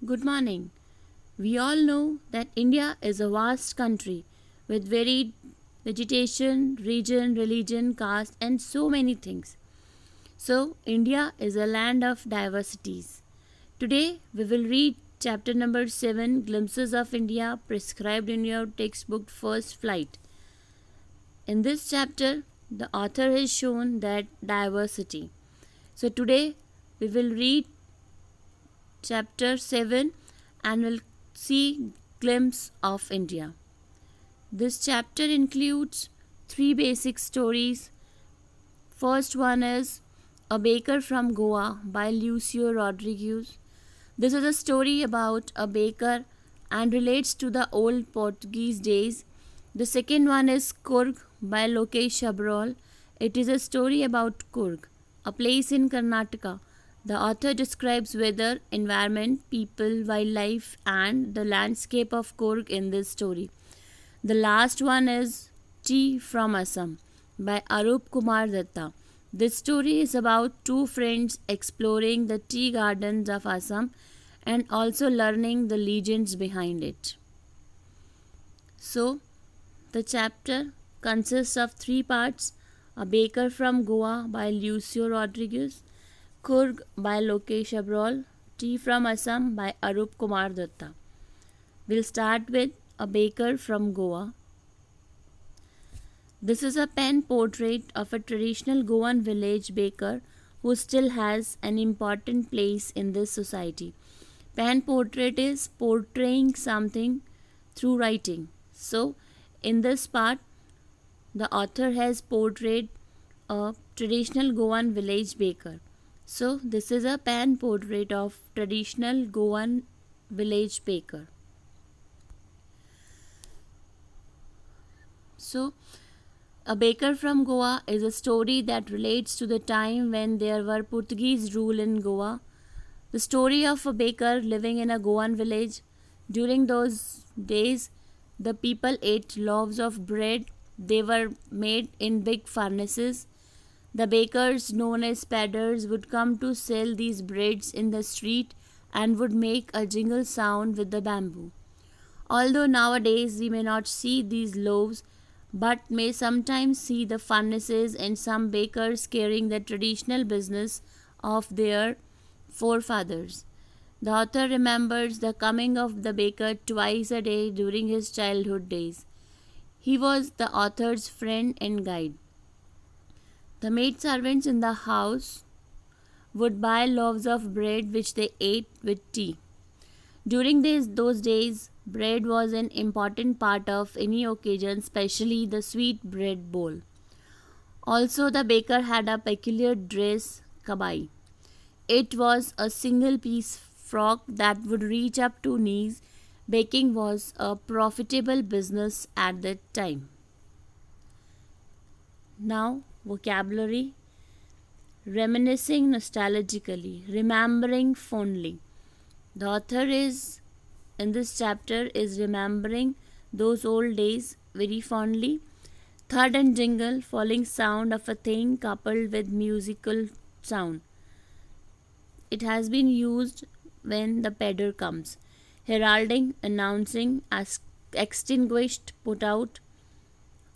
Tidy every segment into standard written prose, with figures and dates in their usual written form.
Good morning. We all know that India is a vast country with varied vegetation, region, religion, caste, and so many things. So, India is a land of diversities. Today, we will read chapter number 7 Glimpses of India prescribed in your textbook First Flight. In this chapter, the author has shown that diversity. So, today we will read chapter 7 and will see glimpse of India. This chapter includes three basic stories. First one is A Baker from Goa by Lucio Rodriguez. This is a story about a baker and relates to the old Portuguese days. The second one is Coorg by Lokesh Abrol. It is a story about Coorg, a place in Karnataka. The author describes weather, environment, people, wildlife, and the landscape of Coorg in this story. The last one is Tea from Assam by Arup Kumar Datta. This story is about two friends exploring the tea gardens of Assam and also learning the legends behind it. So, the chapter consists of three parts: A Baker from Goa by Lucio Rodriguez, Coorg by Lokesh Abrol, Tea from Assam by Arup Kumar Datta. We'll start with A Baker from Goa. This is a pen portrait of a traditional Goan village baker who still has an important place in this society. Pen portrait is portraying something through writing. So, in this part, the author has portrayed a traditional Goan village baker. So, this is a pen portrait of traditional Goan village baker. So, A Baker from Goa is a story that relates to the time when there were Portuguese rule in Goa. The story of a baker living in a Goan village. During those days, the people ate loaves of bread. They were made in big furnaces. The bakers, known as peddlers, would come to sell these breads in the street and would make a jingle sound with the bamboo. Although nowadays we may not see these loaves, but may sometimes see the furnaces and some bakers carrying the traditional business of their forefathers. The author remembers the coming of the baker twice a day during his childhood days. He was the author's friend and guide. The maidservants in the house would buy loaves of bread which they ate with tea. During those days, bread was an important part of any occasion, especially the sweet bread bowl. Also, the baker had a peculiar dress, kabai. It was a single piece frock that would reach up to knees. Baking was a profitable business at that time. Now, vocabulary: reminiscing nostalgically, remembering fondly. The author is in this chapter is remembering those old days very fondly. Thud and jingle, falling sound of a thing coupled with musical sound. It has been used when the pedder comes. Heralding, announcing, extinguished, put out,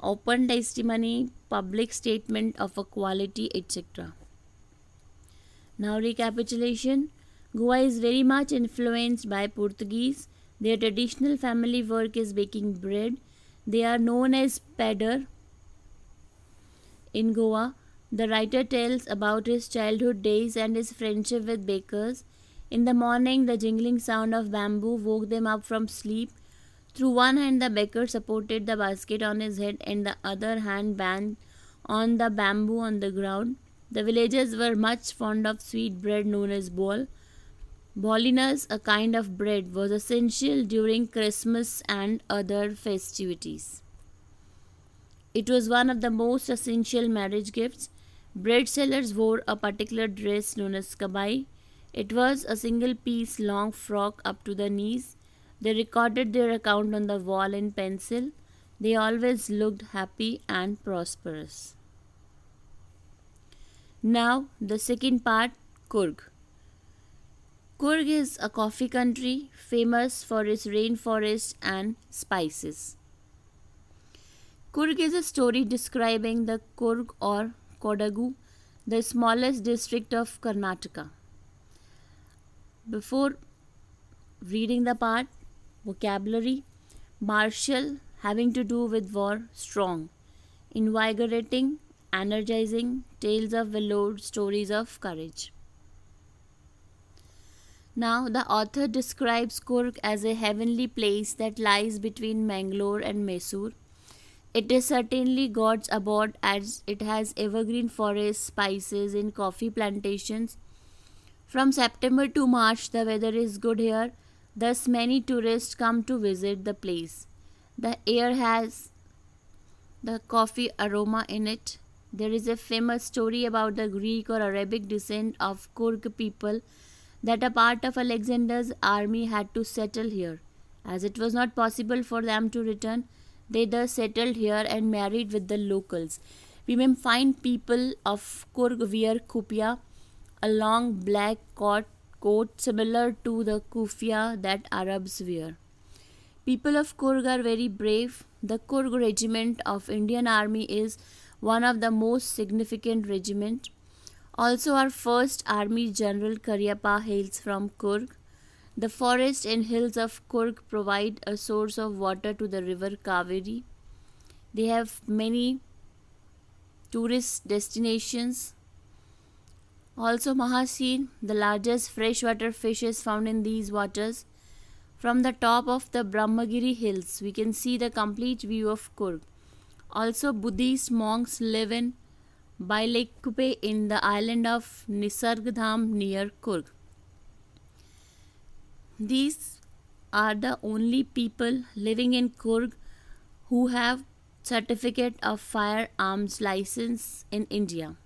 open testimony, public statement of a quality, etc. Now, recapitulation. Goa is very much influenced by Portuguese. Their traditional family work is baking bread. They are known as pedder. In Goa, the writer tells about his childhood days and his friendship with bakers. In the morning, the jingling sound of bamboo woke them up from sleep. Through one hand, the baker supported the basket on his head and the other hand banged on the bamboo on the ground. The villagers were much fond of sweet bread known as bol. Bolinas, a kind of bread, was essential during Christmas and other festivities. It was one of the most essential marriage gifts. Bread sellers wore a particular dress known as kabai. It was a single piece long frock up to the knees. They recorded their account on the wall in pencil. They always looked happy and prosperous. Now, the second part, Coorg. Coorg is a coffee country famous for its rainforest and spices. Coorg is a story describing the Coorg or Kodagu, the smallest district of Karnataka. Before reading the part, vocabulary: martial, having to do with war, strong; invigorating, energizing, tales of valor, stories of courage. Now, the author describes Coorg as a heavenly place that lies between Mangalore and Mysore. It is certainly God's abode as it has evergreen forests, spices, and coffee plantations. From September to March, the weather is good here, thus, many tourists come to visit the place. The air has the coffee aroma in it. There is a famous story about the Greek or Arabic descent of Coorg people that a part of Alexander's army had to settle here. As it was not possible for them to return, they thus settled here and married with the locals. We may find people of Coorg wear kupiya, a long black coat similar to the kufiya that Arabs wear. People of Coorg are very brave. The Coorg regiment of Indian Army is one of the most significant regiment. Also, our first Army General Karyappa hails from Coorg. The forest and hills of Coorg provide a source of water to the river Kaveri. They have many tourist destinations. Also, Mahaseen, the largest freshwater fish, is found in these waters. From the top of the Brahmagiri hills, we can see the complete view of Coorg. Also, Buddhist monks live in Bailekupe in the island of Nisargdham near Coorg. These are the only people living in Coorg who have certificate of firearms license in India.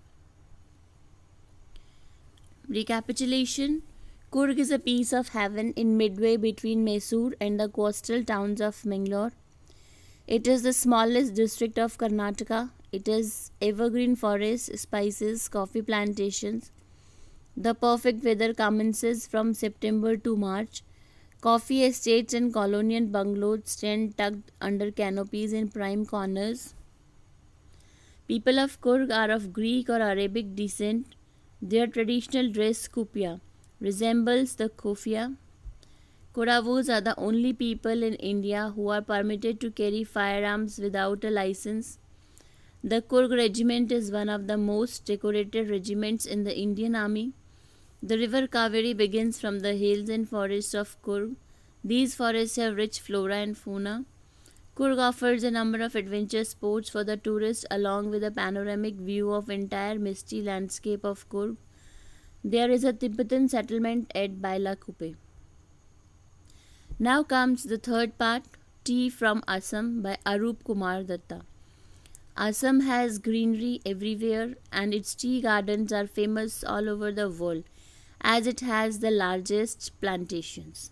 Recapitulation: Coorg is a piece of heaven in midway between Mysore and the coastal towns of Mangalore. It is the smallest district of Karnataka. It is evergreen forests, spices, coffee plantations. The perfect weather commences from September to March. Coffee estates and colonial bungalows stand tucked under canopies in prime corners. People of Coorg are of Greek or Arabic descent. Their traditional dress, kupiya, resembles the kufiya. Kodavus are the only people in India who are permitted to carry firearms without a license. The Coorg regiment is one of the most decorated regiments in the Indian Army. The river Kaveri begins from the hills and forests of Coorg. These forests have rich flora and fauna. Coorg offers a number of adventure sports for the tourist along with a panoramic view of entire misty landscape of Coorg. There is a Tibetan settlement at Bailakupe. Now comes the third part, Tea from Assam by Arup Kumar Datta. Assam has greenery everywhere and its tea gardens are famous all over the world as it has the largest plantations.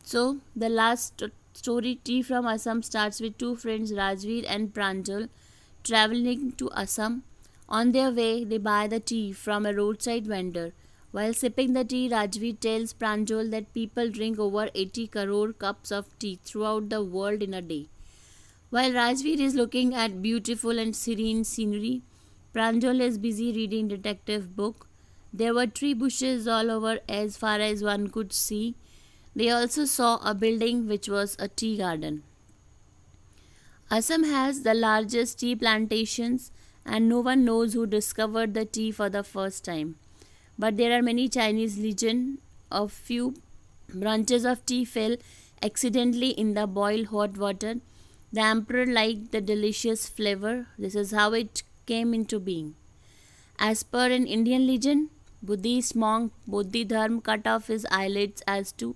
So, the last story, Tea from Assam, starts with two friends, Rajveer and Pranjal, traveling to Assam. On their way, they buy the tea from a roadside vendor. While sipping the tea, Rajveer tells Pranjal that people drink over 80 crore cups of tea throughout the world in a day. While Rajveer is looking at beautiful and serene scenery, Pranjal is busy reading detective book. There were tree bushes all over as far as one could see. They also saw a building which was a tea garden. Assam has the largest tea plantations and no one knows who discovered the tea for the first time. But there are many Chinese legends. A few branches of tea fell accidentally in the boiled hot water. The emperor liked the delicious flavor. This is how it came into being. As per an Indian legend, Buddhist monk Bodhidharma cut off his eyelids as to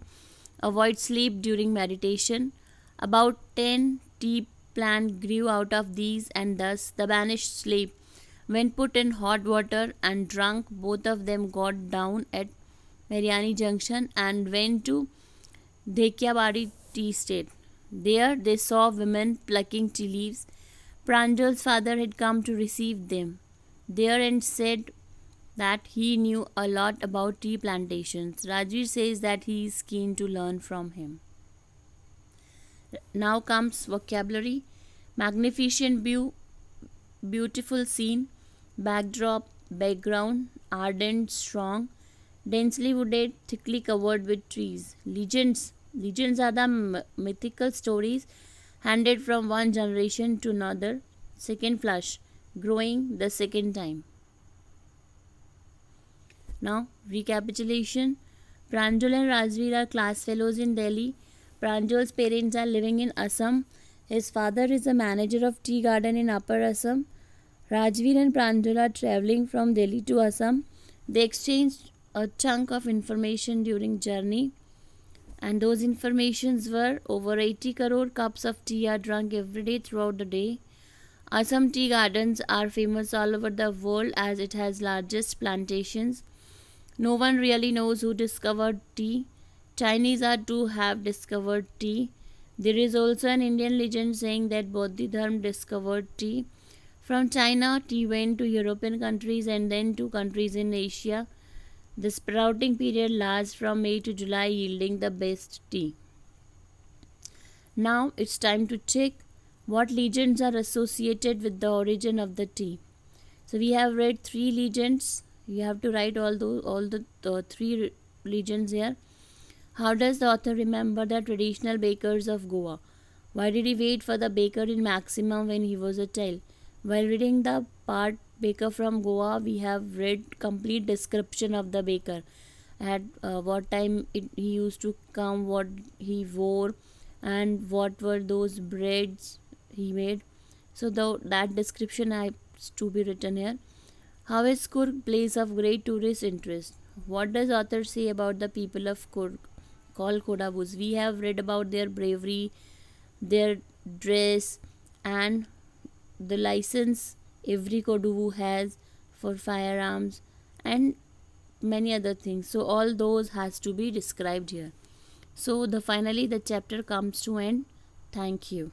avoid sleep during meditation. About 10 tea plants grew out of these and thus the banished sleep. When put in hot water and drunk, both of them got down at Mariani Junction and went to Dhekiabadi tea estate. There they saw women plucking tea leaves. Pranjal's father had come to receive them there and said that he knew a lot about tea plantations. Rajveer says that he is keen to learn from him. Now comes vocabulary. Magnificent view, beautiful scene, backdrop, background, ardent, strong, densely wooded, thickly covered with trees. Legends. Legends are the mythical stories handed from one generation to another. Second flush, growing the second time. Now, recapitulation. Pranjal and Rajveer are class fellows in Delhi. Pranjal's parents are living in Assam. His father is a manager of tea garden in Upper Assam. Rajveer and Pranjal are traveling from Delhi to Assam. They exchanged a chunk of information during journey, and those informations were over 80 crore cups of tea are drunk every day throughout the day. Assam tea gardens are famous all over the world as it has largest plantations. No one really knows who discovered tea. Chinese are to have discovered tea. There is also an Indian legend saying that Bodhidharma discovered tea. From China, tea went to European countries and then to countries in Asia. The sprouting period lasts from May to July, yielding the best tea. Now it's time to check what legends are associated with the origin of the tea. So we have read three legends. You have to write all the three legends here. How does the author remember the traditional bakers of Goa? Why did he wait for the baker in Maximum when he was a child? While reading the part Baker from Goa, we have read complete description of the baker. At what time he used to come, what he wore, and what were those breads he made. So that description has to be written here. How is Kurg place of great tourist interest? What does author say about the people of Kurg called Kodavus? We have read about their bravery, their dress, and the license every Kodavu has for firearms and many other things. So all those has to be described here. So finally the chapter comes to end. Thank you.